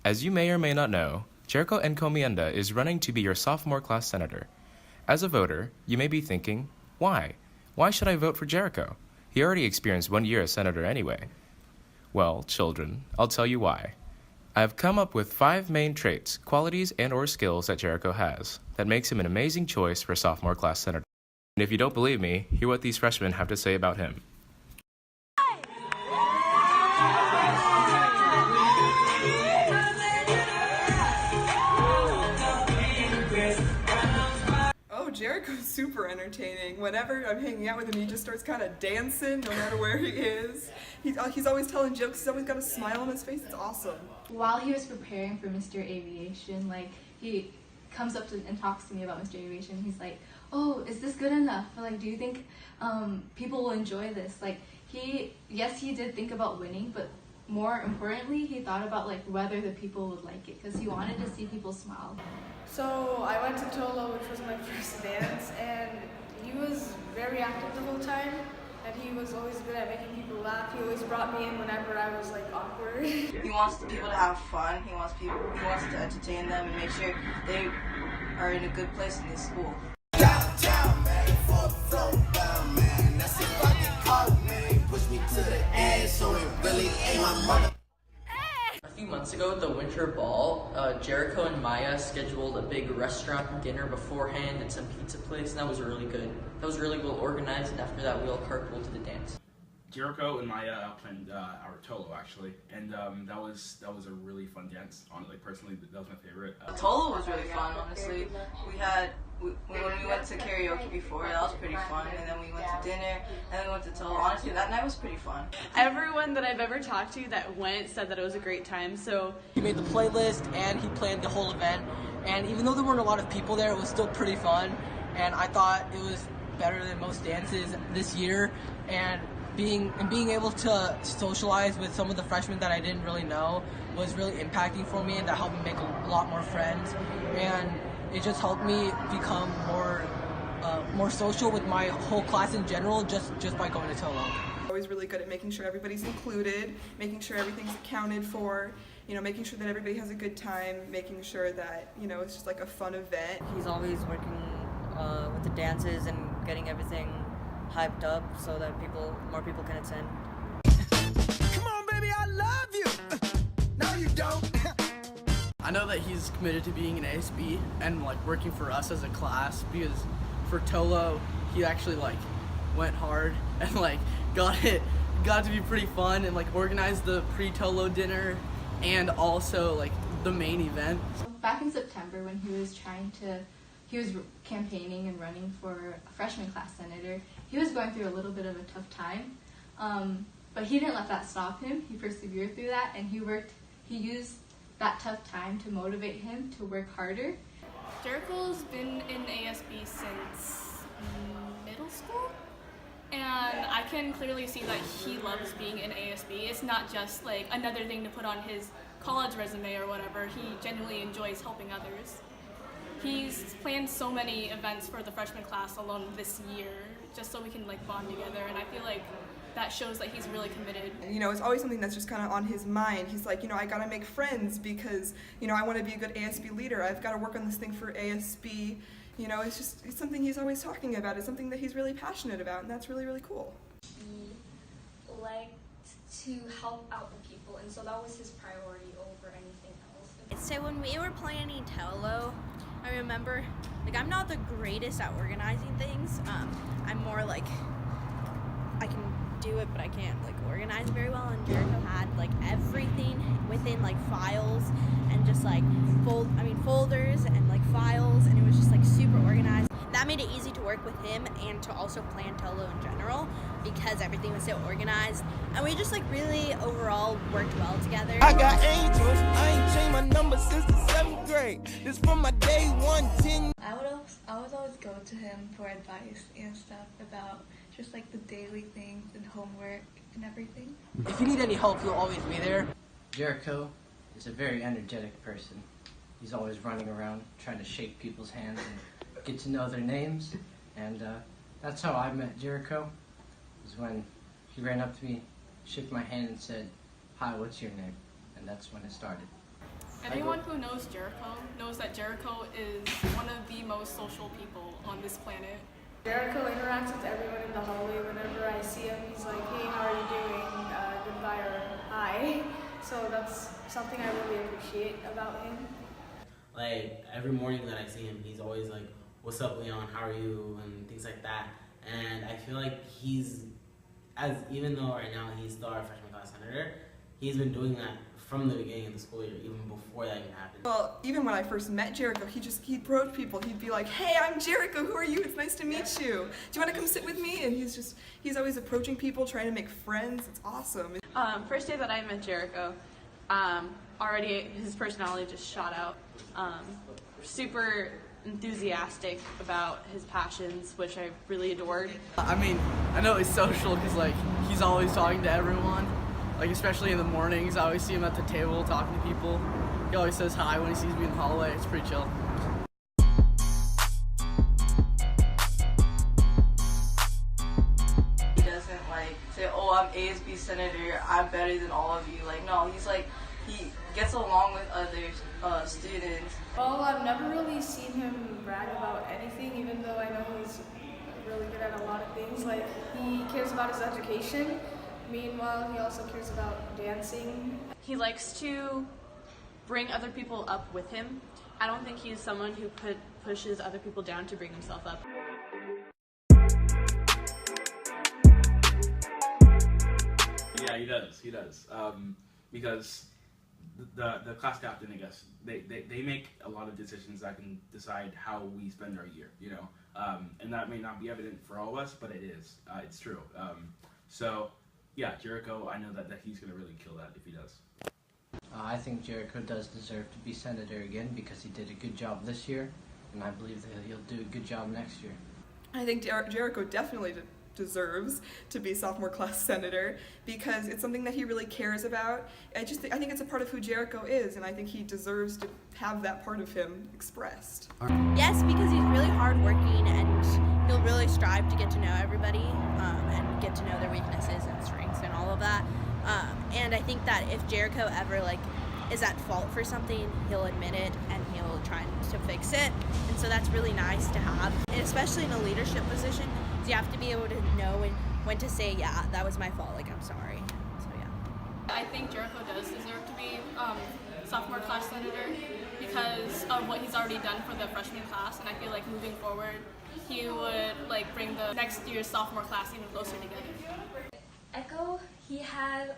As you may or may not know, Jericho Encomienda is running to be your sophomore class senator. As a voter, you may be thinking, why? Why should I vote for Jericho? He already experienced 1 year as senator anyway. Well, children, I'll tell you why. I have come up with 5 main traits, qualities, and/or skills that Jericho has that makes him an amazing choice for sophomore class senator. And if you don't believe me, hear what these freshmen have to say about him. Jericho's super entertaining. Whenever I'm hanging out with him, he just starts kind of dancing no matter where he is. He's always telling jokes. He's always got a smile on his face. It's awesome. While he was preparing for Mr. Aviation, he comes up and talks to me about Mr. Aviation. He's like, "Oh, is this good enough? Or, do you think people will enjoy this?" Yes, he did think about winning, but more importantly, he thought about whether the people would like it, because he wanted to see people smile. So I went to Tolo, which was my first dance, and he was very active the whole time, and he was always good at making people laugh. He always brought me in whenever I was awkward. He wants the people to have fun. He wants to entertain them and make sure they are in a good place in this school. A few months ago at the winter ball, Jericho and Maya scheduled a big restaurant dinner beforehand at some pizza place, and that was really good. That was really well organized, and after that we all carpooled to the dance. Jericho and Maya planned our Tolo actually, and that was a really fun dance. Personally, that was my favorite. Tolo was really fun, honestly. When we went to karaoke before, that was pretty fun, and then we went to dinner, and then we went to Tolo. Honestly, that night was pretty fun. Everyone that I've ever talked to that went said that it was a great time, so... He made the playlist, and he planned the whole event, and even though there weren't a lot of people there, it was still pretty fun, and I thought it was better than most dances this year, and being able to socialize with some of the freshmen that I didn't really know was really impacting for me, and that helped me make a lot more friends, and it just helped me become more social with my whole class in general, just by going to Tolo. Always really good at making sure everybody's included, making sure everything's accounted for, making sure that everybody has a good time, making sure that, it's just a fun event. He's always working with the dances and getting everything hyped up so that more people can attend. Come on, baby, I love you. No, you don't. I know that he's committed to being an ASB and working for us as a class, because for Tolo he actually went hard and got it to be pretty fun, and organized the pre-Tolo dinner and also the main event. Back in September, when he was campaigning and running for a freshman class senator, he was going through a little bit of a tough time, but he didn't let that stop him. He persevered through that, and he used that tough time to motivate him to work harder. Jericho's been in ASB since middle school, and I can clearly see that he loves being in ASB. It's not just another thing to put on his college resume or whatever. He genuinely enjoys helping others. He's planned so many events for the freshman class alone this year, just so we can bond together, and I feel that shows that he's really committed. It's always something that's just kind of on his mind. He's I gotta make friends because, I want to be a good ASB leader. I've got to work on this thing for ASB. It's something he's always talking about. It's something that he's really passionate about, and that's really, really cool. He liked to help out the people, and so that was his priority over anything else. So when we were planning Telo, I remember, I'm not the greatest at organizing things. I'm more I can do it, but I can't organize very well, and Jericho had everything within files and just folders and files, and it was just super organized. That made it easy to work with him and to also plan Tolo in general, because everything was so organized, and we just really overall worked well together. I got angels, I ain't changed my number since the 7th grade. This from my day 110. I would always go to him for advice and stuff about just the daily things and homework and everything. If you need any help, he'll always be there. Jericho is a very energetic person. He's always running around trying to shake people's hands and get to know their names, and that's how I met Jericho, was when he ran up to me, shook my hand and said, "Hi, what's your name?" And that's when it started. Anyone who knows Jericho knows that Jericho is one of the most social people on this planet. Jericho interacts with everyone in the hallway. Whenever I see him, he's like, hey, how are you doing? Goodbye or hi. So that's something I really appreciate about him. Like, every morning that I see him, he's always like, what's up, Leon, how are you, and things like that. And I feel like even though right now he's still our freshman class senator, he's been doing that from the beginning of the school year, even before that even happened. Well, even when I first met Jericho, he'd approach people. He'd be like, hey, I'm Jericho, who are you? It's nice to meet you. Do you want to come sit with me? And he's always approaching people, trying to make friends. It's awesome. First day that I met Jericho, already his personality just shot out. Super enthusiastic about his passions, which I really adored. I mean, I know he's social because like he's always talking to everyone. Like especially in the mornings, I always see him at the table talking to people. He always says hi when he sees me in the hallway. It's pretty chill. He doesn't like say, oh, I'm ASB senator, I'm better than all of you. Like, no, he's like, he gets along with other students. Well, I've never really seen him brag about anything, even though I know he's really good at a lot of things. Like, he cares about his education. Meanwhile, he also cares about dancing. He likes to bring other people up with him. I don't think he's someone who pushes other people down to bring himself up. Yeah, he does. He does. Because the class captain, I guess, they make a lot of decisions that can decide how we spend our year, you know. And that may not be evident for all of us, but it is. It's true. So, yeah, Jericho, I know that he's going to really kill that if he does. I think Jericho does deserve to be senator again because he did a good job this year, and I believe that he'll do a good job next year. I think Jericho definitely deserves to be sophomore class senator because it's something that he really cares about. I think it's a part of who Jericho is, and I think he deserves to have that part of him expressed. Yes, because he's really hardworking and he'll really strive to get to know everybody and get to know their weaknesses and strengths and all of that. And I think that if Jericho ever is at fault for something, he'll admit it and he'll try to fix it. And so that's really nice to have, and especially in a leadership position. You have to be able to know when to say, yeah, that was my fault, like, I'm sorry. So, yeah. I think Jericho does deserve to be sophomore class senator because of what he's already done for the freshman class, and I feel like moving forward, he would bring the next year's sophomore class even closer together. Echo, he had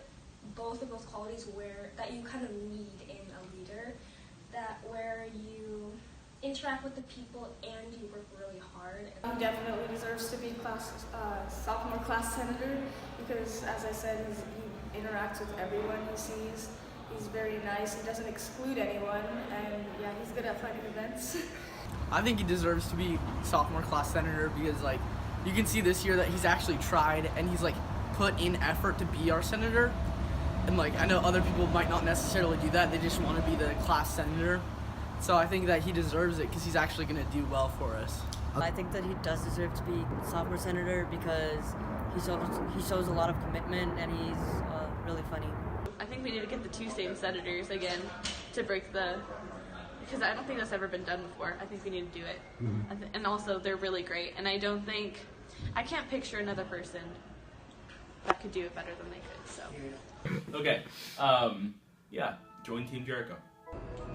both of those qualities that you kind of need in a leader, where you interact with the people and you work really hard. He definitely deserves to be sophomore class senator because, as I said, he interacts with everyone he sees. He's very nice. He doesn't exclude anyone, and yeah, he's good at planning events. I think he deserves to be sophomore class senator because you can see this year that he's actually tried and he's put in effort to be our senator. And I know other people might not necessarily do that. They just want to be the class senator. So I think that he deserves it because he's actually going to do well for us. I think that he does deserve to be sophomore senator because he shows a lot of commitment and he's really funny. I think we need to get the two same senators again to break because I don't think that's ever been done before. I think we need to do it. Mm-hmm. And also they're really great, and I can't picture another person that could do it better than they could, so. Okay, yeah, join Team Jericho.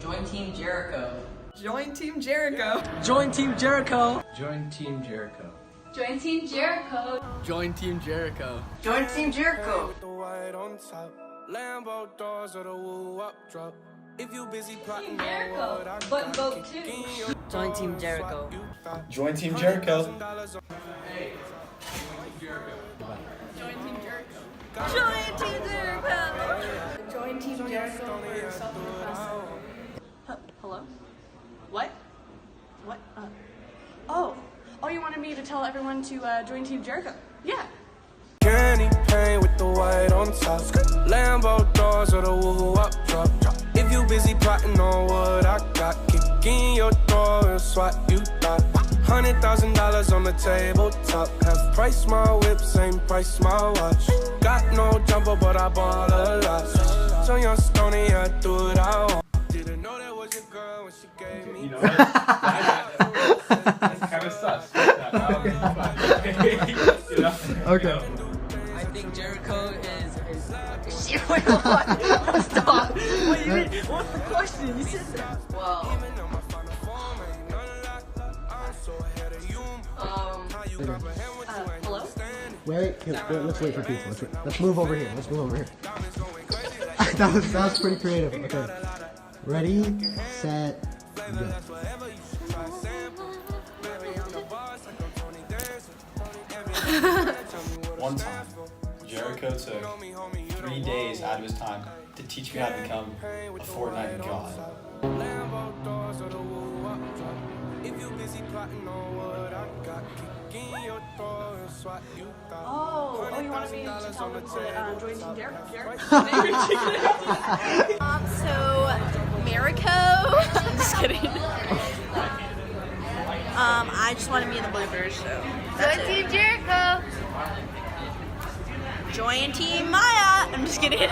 Join Team Jericho. Join Team Jericho. Join Team Jericho. Join Team Jericho. Join Team Jericho. Join Team Jericho. Join Team Jericho. With the white on top, Lambo doors or the woo up drop. If you busy plotting on what I but got, vote too. Join Team Jericho. Join Team Jericho. Hey, Jericho. Join Team Jericho. Join Team Jericho! Join Team Jericho for sophomore class senator. Hello? What? Oh, you wanted me to tell everyone to join Team Jericho? Yeah. Candy paint with the white on top, Lambo doors or the woo up drop. If you busy plotting on what I got, kick in your door and swat you thought. $100,000 on the tabletop, half price my whip, same price my watch. Got no jumper, but I ball a lot. So young Stoney, I do what I want. Didn't know You know what? That's kind of sus. You know? Okay. I think Jericho is shit, wait, what? Stop. What do you mean? What's the question? You said that. Well, Hello? Wait, here, let's wait for people. Let's move over here. Let's move over here. that was pretty creative. Okay. Ready, set, go. One time, Jericho took 3 days out of his time to teach me how to become a Fortnite god. Oh, you want me to tell them to join Team Jericho? So, Jericho. I'm just kidding. I just want to be in the bloopers, so. Join Team Jericho. Join Team Maya. I'm just kidding.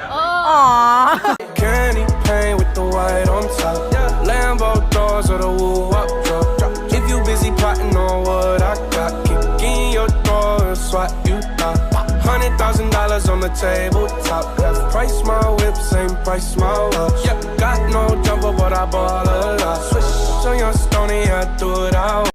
Aww. Candy paint with the white on top. Lambo doors or the woo up drop. If you busy plotting on what I got, kick in your door and swat you down. $100,000 on the tabletop. Half price my whip, same price my watch. Got no jumper, but I ball a lot. Switch on your stony, I do it out.